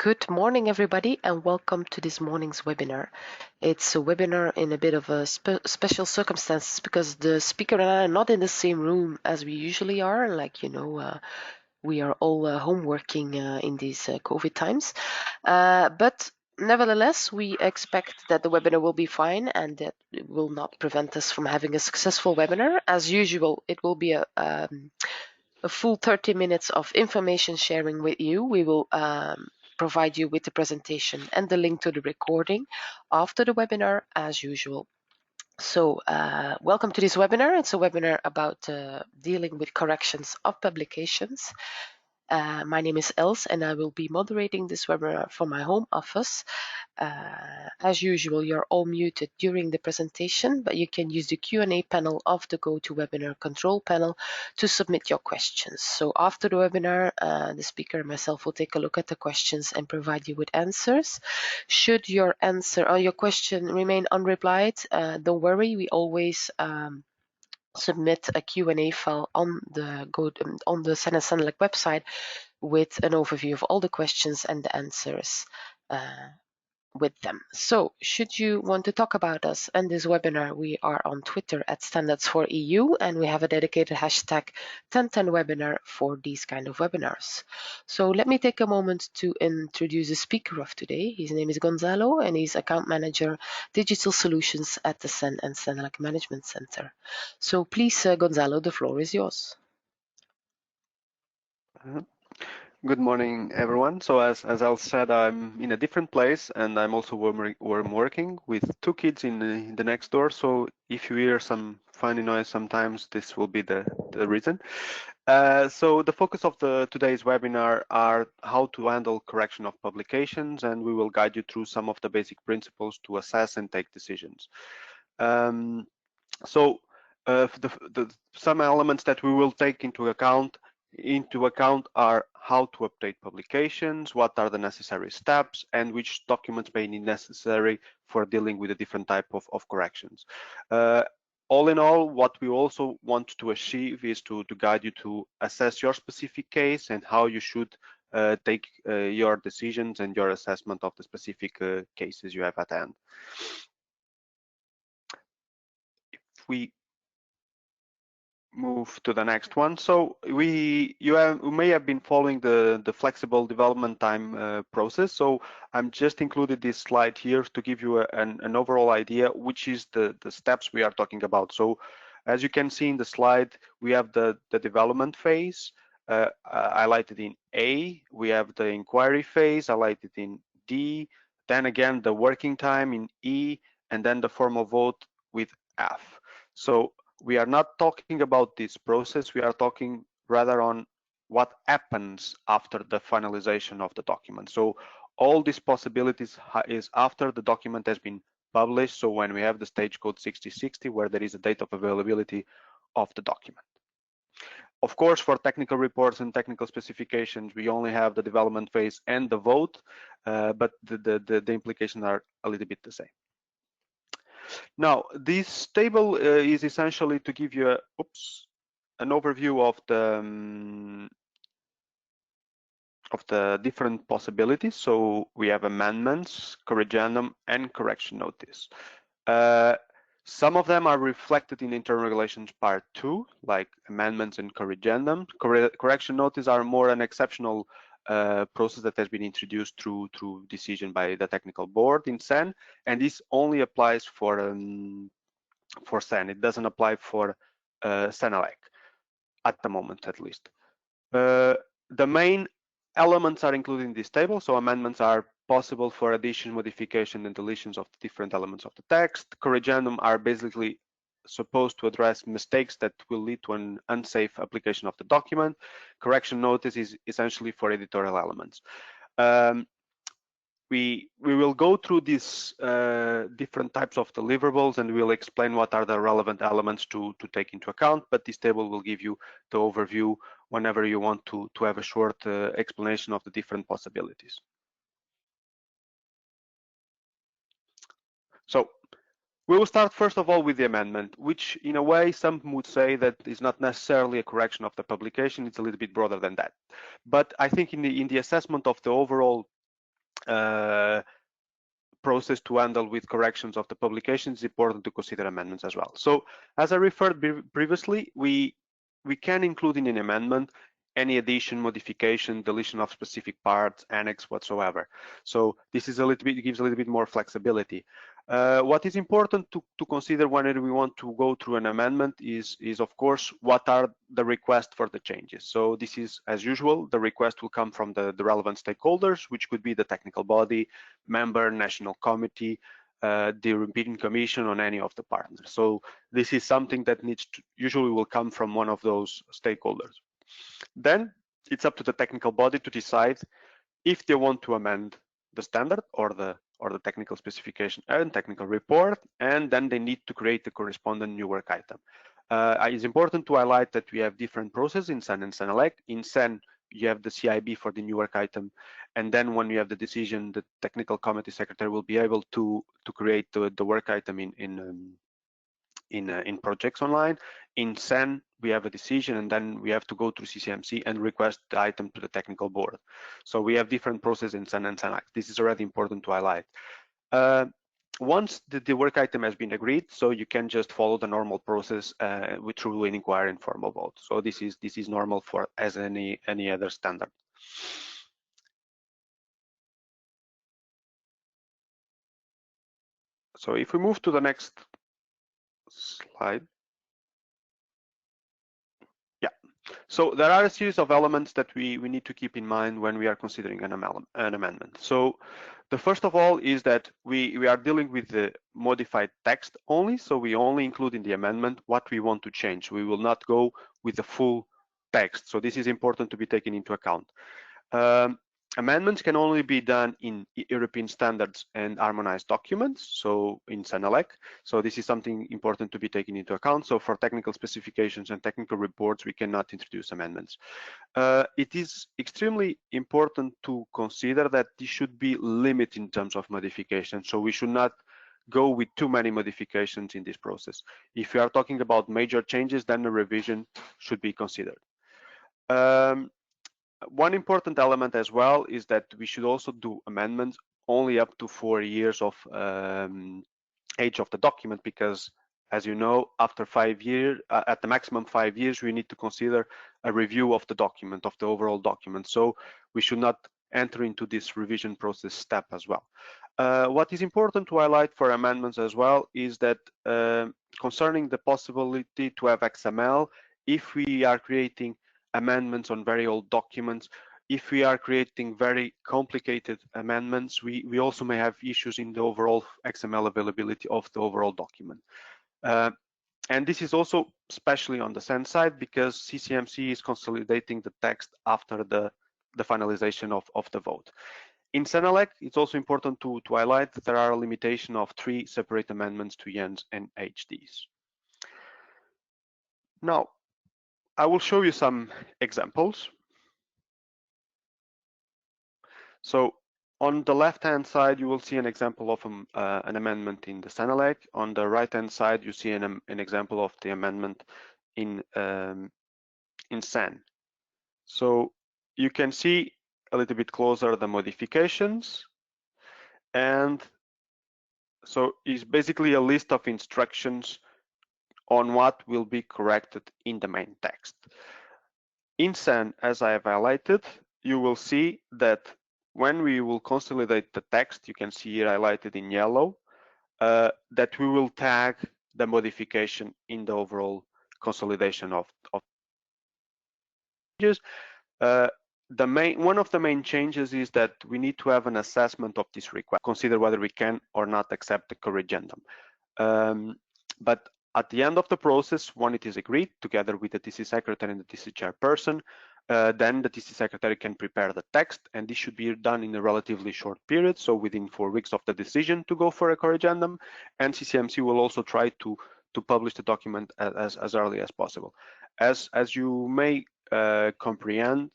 Good morning, everybody, and welcome to this morning's webinar. It's a webinar in a bit of a special circumstances because the speaker and I are not in the same room as we usually are. We are all home working in these COVID times. But nevertheless, we expect that the webinar will be fine and that it will not prevent us from having a successful webinar. As usual, it will be a full 30 minutes of information sharing with you. We will provide you with the presentation and the link to the recording after the webinar as usual. So welcome to this webinar. It's a webinar about dealing with corrections of publications. My name is Els and I will be moderating this webinar from my home office. As usual, you're all muted during the presentation, but you can use the Q&A panel of the GoToWebinar control panel to submit your questions. So after the webinar, the speaker and myself will take a look at the questions and provide you with answers. Should your answer or your question remain unreplied, don't worry, we always submit a Q&A file on the Senelec website with an overview of all the questions and the answers with them. So should you want to talk about us and this webinar, we are on Twitter at Standards4EU and we have a dedicated hashtag 1010webinar for these kind of webinars. So let me take a moment to introduce the speaker of today. His name is Gonzalo and he's account manager digital solutions at the Sen and Senelec Management Center. So please, Gonzalo, the floor is yours. Good morning, everyone. So as Al said, I'm in a different place and I'm also working with two kids in the next door. So if you hear some funny noise sometimes, this will be the reason. So the focus of today's webinar are how to handle correction of publications, and we will guide you through some of the basic principles to assess and take decisions. Some elements that we will take into account are how to update publications, what are the necessary steps, and which documents may be necessary for dealing with a different type of corrections. All in all, what we also want to achieve is to guide you to assess your specific case and how you should take your decisions and your assessment of the specific cases you have at hand. If we move to the next one. So you may have been following the flexible development time process. So I'm just included this slide here to give you an overall idea, which is the steps we are talking about. So as you can see in the slide, we have the development phase highlighted in A, we have the inquiry phase highlighted in D, then again the working time in E, and then the formal vote with F. So we are not talking about this process, we are talking rather on what happens after the finalization of the document. So all these possibilities is after the document has been published, so when we have the stage code 6060 where there is a date of availability of the document. Of course, for technical reports and technical specifications, we only have the development phase and the vote, but the implications are a little bit the same. Now, this table is essentially to give you an overview of the different possibilities. So we have amendments, corrigendum, and correction notice. Some of them are reflected in internal regulations part 2, like amendments and corrigendum. Correction notice are more an exceptional process that has been introduced through decision by the technical board in SEN, and this only applies for SEN. It doesn't apply for Senelec at the moment, at least. The main elements are included in this table. So amendments are possible for addition, modification, and deletions of different elements of the text. Corrigendum are basically supposed to address mistakes that will lead to an unsafe application of the document. Correction notice is essentially for editorial elements. We will go through these different types of deliverables and we'll explain what are the relevant elements to take into account, but this table will give you the overview whenever you want to have a short explanation of the different possibilities. So we will start first of all with the amendment, which in a way some would say that is not necessarily a correction of the publication, it's a little bit broader than that. But I think in the assessment of the overall process to handle with corrections of the publication, it's important to consider amendments as well. So as I referred previously, we can include in an amendment any addition, modification, deletion of specific parts, annex whatsoever. So this is a little bit, it gives a little bit more flexibility. What is important to consider whenever we want to go through an amendment is of course, what are the requests for the changes. So this is, as usual, the request will come from the relevant stakeholders, which could be the technical body, member, national committee, the European Commission, on any of the partners. So this is something that usually will come from one of those stakeholders. Then it's up to the technical body to decide if they want to amend the standard or the technical specification and technical report, and then they need to create the corresponding new work item. It's important to highlight that we have different processes in SEN and SENELEC. In SEN, you have the CIB for the new work item, and then when you have the decision, the technical committee secretary will be able to create the work item in projects online. In SEN, we have a decision, and then we have to go through CCMC and request the item to the technical board. So we have different processes in SEN and SENAC. This is already important to highlight. Once the work item has been agreed, so you can just follow the normal process through an inquiry and formal vote. So this is normal for as any other standard. So if we move to the next slide. Yeah. So there are a series of elements that we need to keep in mind when we are considering an amendment. So the first of all is that we are dealing with the modified text only, so we only include in the amendment what we want to change. We will not go with the full text. So this is important to be taken into account. Amendments can only be done in European standards and harmonized documents, so in SENELEC. So this is something important to be taken into account. So for technical specifications and technical reports, we cannot introduce amendments. It is extremely important to consider that this should be limited in terms of modification. So we should not go with too many modifications in this process. If we are talking about major changes, then a revision should be considered. One important element as well is that we should also do amendments only up to 4 years of age of the document, because as you know, after 5 years, at the maximum 5 years, we need to consider a review of the document, of the overall document. So we should not enter into this revision process step as well. What is important to highlight for amendments as well is that concerning the possibility to have XML, if we are creating amendments on very old documents, if we are creating very complicated amendments, we also may have issues in the overall XML availability of the overall document. And this is also especially on the SEN side, because CCMC is consolidating the text after the finalization of the vote. In SENELEC, it's also important to highlight that there are a limitation of 3 separate amendments to YENs and HDs. Now, I will show you some examples. So on the left-hand side, you will see an example of an amendment in the SENELEC. On the right-hand side, you see an example of the amendment in SEN. So you can see a little bit closer the modifications, and so it's basically a list of instructions on what will be corrected in the main text. In SEN, as I have highlighted, you will see that when we will consolidate the text, you can see here highlighted in yellow, that we will tag the modification in the overall consolidation of changes. One of the main changes is that we need to have an assessment of this request, consider whether we can or not accept the corrigendum. But at the end of the process, when it is agreed together with the TC secretary and the TC chairperson, then the TC secretary can prepare the text, and this should be done in a relatively short period, so within 4 weeks of the decision to go for a corrigendum, and CCMC will also try to publish the document as early as possible. As you may comprehend,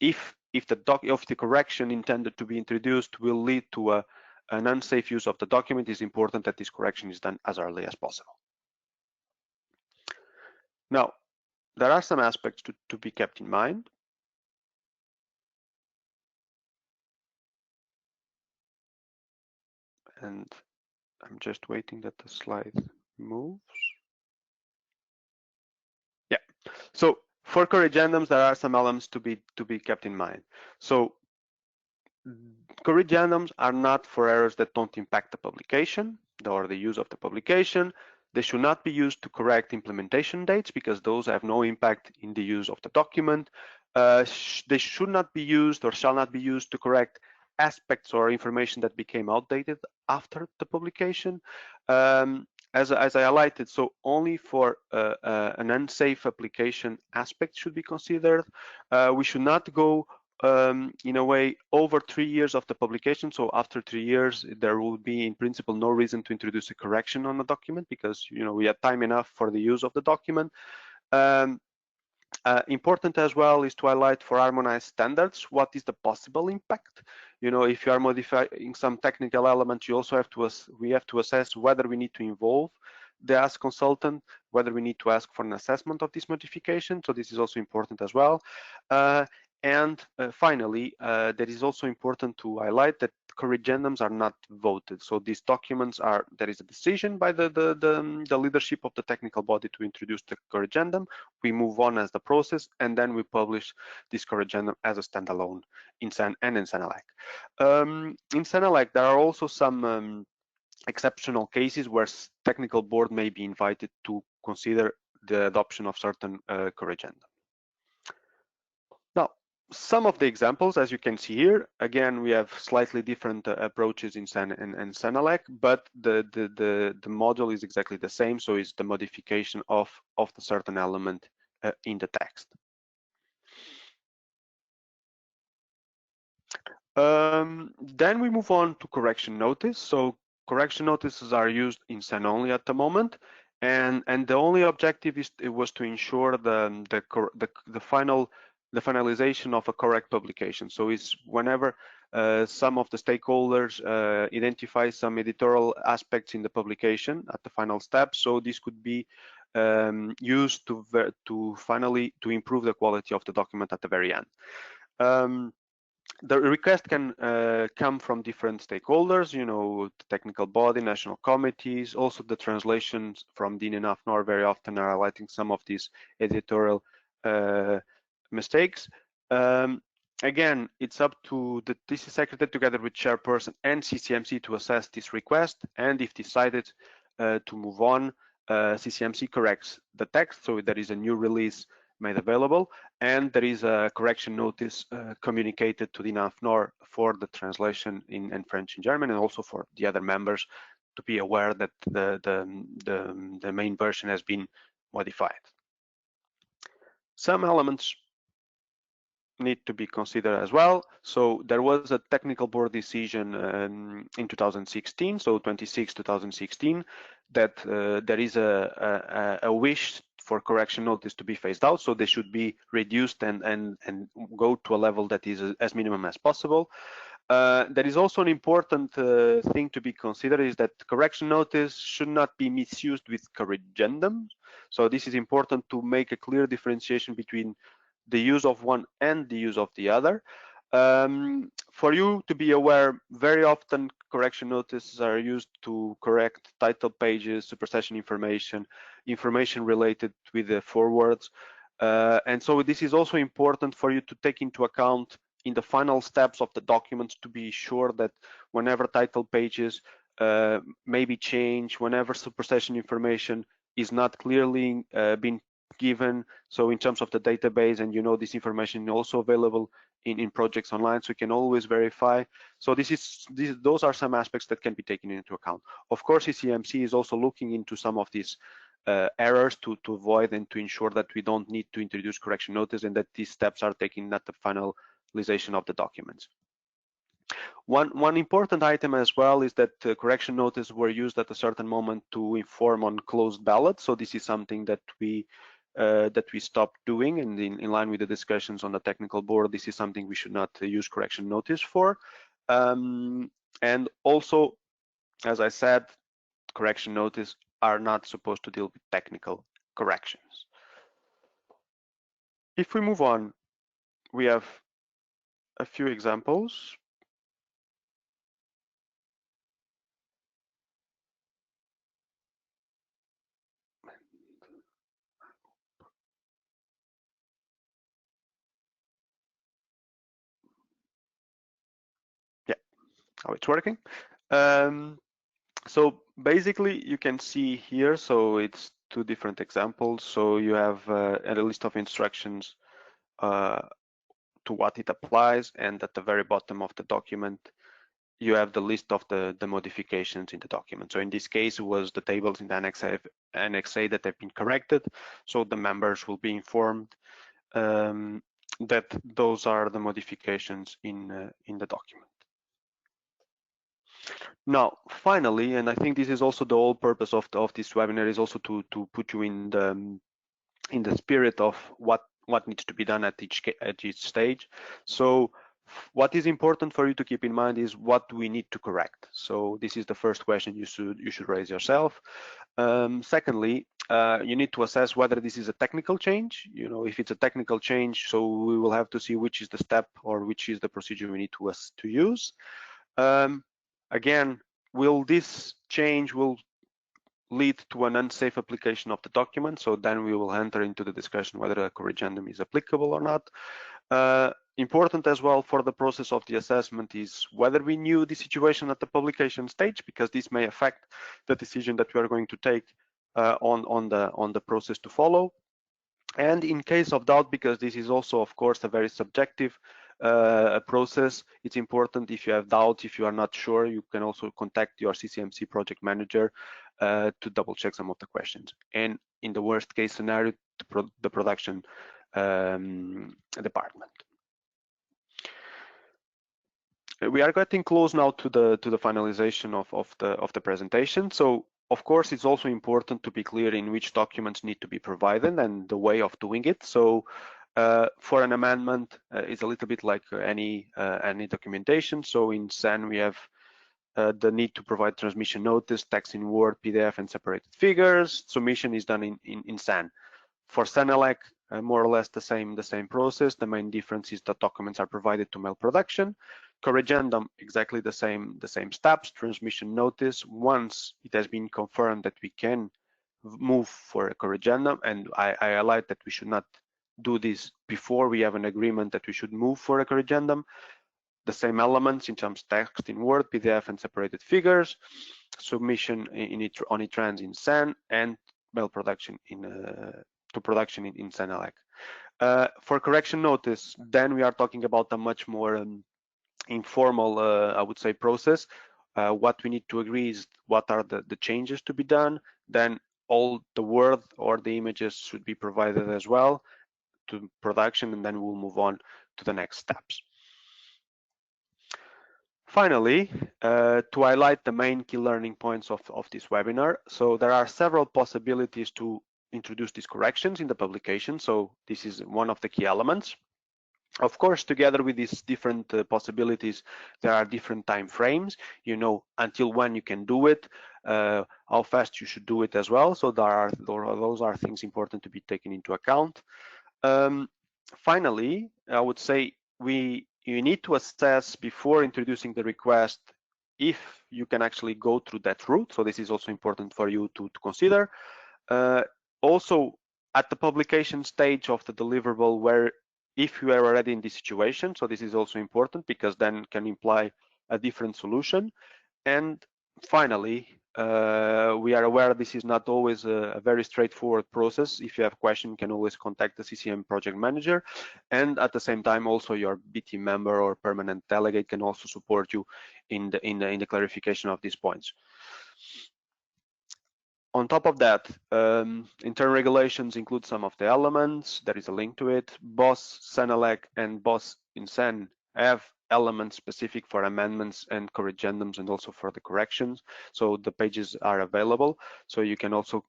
if the correction intended to be introduced will lead to an unsafe use of the document, it's important that this correction is done as early as possible. Now, there are some aspects to be kept in mind. And I'm just waiting that the slide moves. Yeah. So for corrigendums, there are some elements to be kept in mind. So corrigendums are not for errors that don't impact the publication or the use of the publication. They should not be used to correct implementation dates because those have no impact in the use of the document. They should not be used or shall not be used to correct aspects or information that became outdated after the publication. As I highlighted, so only for an unsafe application aspect should be considered. We should not go in a way over 3 years of the publication. So after 3 years, there will be in principle no reason to introduce a correction on the document because we had time enough for the use of the document. Um, Important as well is to highlight for harmonized standards what is the possible impact. If you are modifying some technical elements, we have to assess whether we need to involve the ask consultant, whether we need to ask for an assessment of this modification. So this is also important as well. And finally, that is also important to highlight that corrigendums are not voted. So these documents there is a decision by the leadership of the technical body to introduce the corrigendum. We move on as the process, and then we publish this corrigendum as a standalone in SEN and in Senelec. In Senelec, there are also some exceptional cases where technical board may be invited to consider the adoption of certain corrigendum. Now, some of the examples, as you can see here, again, we have slightly different approaches in SEN and Senelec, but the model is exactly the same. So it's the modification of the certain element in the text. Then we move on to correction notice. So correction notices are used in SEN only at the moment, and the only objective was to ensure the finalization of a correct publication. So it's whenever some of the stakeholders identify some editorial aspects in the publication at the final step. So this could be used to finally improve the quality of the document at the very end. The request can come from different stakeholders, the technical body, national committees, also the translations from DIN and AFNOR very often are highlighting some of these editorial mistakes. Again, it's up to the TC secretary together with chairperson and CCMC to assess this request, and if decided to move on, CCMC corrects the text, so there is a new release made available, and there is a correction notice communicated to the NAFNOR for the translation in French and German, and also for the other members to be aware that the main version has been modified. Some elements need to be considered as well. So there was a technical board decision in 2016, so 2016, that there is a wish for correction notice to be phased out, so they should be reduced and go to a level that is as minimum as possible. There is also an important thing to be considered is that correction notice should not be misused with corrigendum. So this is important to make a clear differentiation between the use of one and the use of the other. For you to be aware, very often correction notices are used to correct title pages, supersession information related with the forewords. And so this is also important for you to take into account in the final steps of the documents to be sure that whenever title pages may be changed, whenever supersession information is not clearly being given, so in terms of the database, and this information is also available in projects online, so you can always verify. So those are some aspects that can be taken into account. Of course, CCMC is also looking into some of these errors to avoid and to ensure that we don't need to introduce correction notice and that these steps are taken at the finalization of the documents. One important item as well is that correction notices were used at a certain moment to inform on closed ballots. So this is something that we stopped doing, and in line with the discussions on the technical board, this is something we should not use correction notice for. And also, as I said, correction notice are not supposed to deal with technical corrections. If we move on, we have a few examples. how it's working. So basically you can see here, so it's two different examples. So you have a list of instructions to what it applies, and at the very bottom of the document you have the list of the modifications in the document. So in this case, it was the tables in the Annex A that have been corrected. So the members will be informed that those are the modifications in the document. Now, finally, and I think this is also the whole purpose of this webinar, is also to put you in the spirit of what needs to be done at each stage. So what is important for you to keep in mind is what do we need to correct. So this is the first question you should raise yourself. Secondly, you need to assess whether this is a technical change. You know, if it's a technical change, so we will have to see which is the step or which is the procedure we need to use. Again, will this change lead to an unsafe application of the document? So then we will enter into the discussion whether a corrigendum is applicable or not. Important as well for the process of the assessment is whether we knew the situation at the publication stage, because this may affect the decision that we are going to take on the process to follow. And in case of doubt, because this is also, of course, a very subjective process, it's important if you have doubts, if you are not sure, you can also contact your CCMC project manager to double check some of the questions. And in the worst case scenario, the production department. We are getting close now to the finalization of the presentation. So of course, it's also important to be clear in which documents need to be provided and the way of doing it. So for an amendment, it's a little bit like any documentation. So in SAN, we have the need to provide transmission notice, text in Word, PDF, and separated figures. Submission is done in SAN. For SANELEC, more or less the same process. The main difference is that documents are provided to mail production. Corrigendum, exactly the same steps. Transmission notice, once it has been confirmed that we can move for a corrigendum, and I highlight that we should not do this before we have an agreement that we should move for a corrigendum. The same elements in terms of text in Word, PDF, and separated figures. Submission on e-trans in SAN, and mail production to production in SANELEC. For correction notice, then we are talking about a much more informal, I would say, process. What we need to agree is what are the changes to be done. Then all the word or the images should be provided as well to production, and then we'll move on to the next steps. Finally, to highlight the main key learning points of this webinar. So there are several possibilities to introduce these corrections in the publication. So this is one of the key elements. Of course, together with these different possibilities, there are different time frames, you know, until when you can do it, how fast you should do it as well. So those are things important to be taken into account. Finally, I would say you need to assess before introducing the request if you can actually go through that route. So this is also important for you to consider. Also, at the publication stage of the deliverable, where if you are already in this situation, so this is also important because then can imply a different solution. And finally, we are aware this is not always a very straightforward process. If you have questions, you can always contact the CCM project manager. And at the same time, also your BT member or permanent delegate can also support you in the clarification of these points. On top of that, internal regulations include some of the elements. There is a link to it. BOSS, SANELEC, and BOSS in SAN have elements specific for amendments and corrigendums and also for the corrections. So the pages are available. So you can also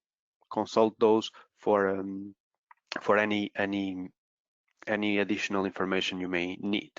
consult those for any additional information you may need.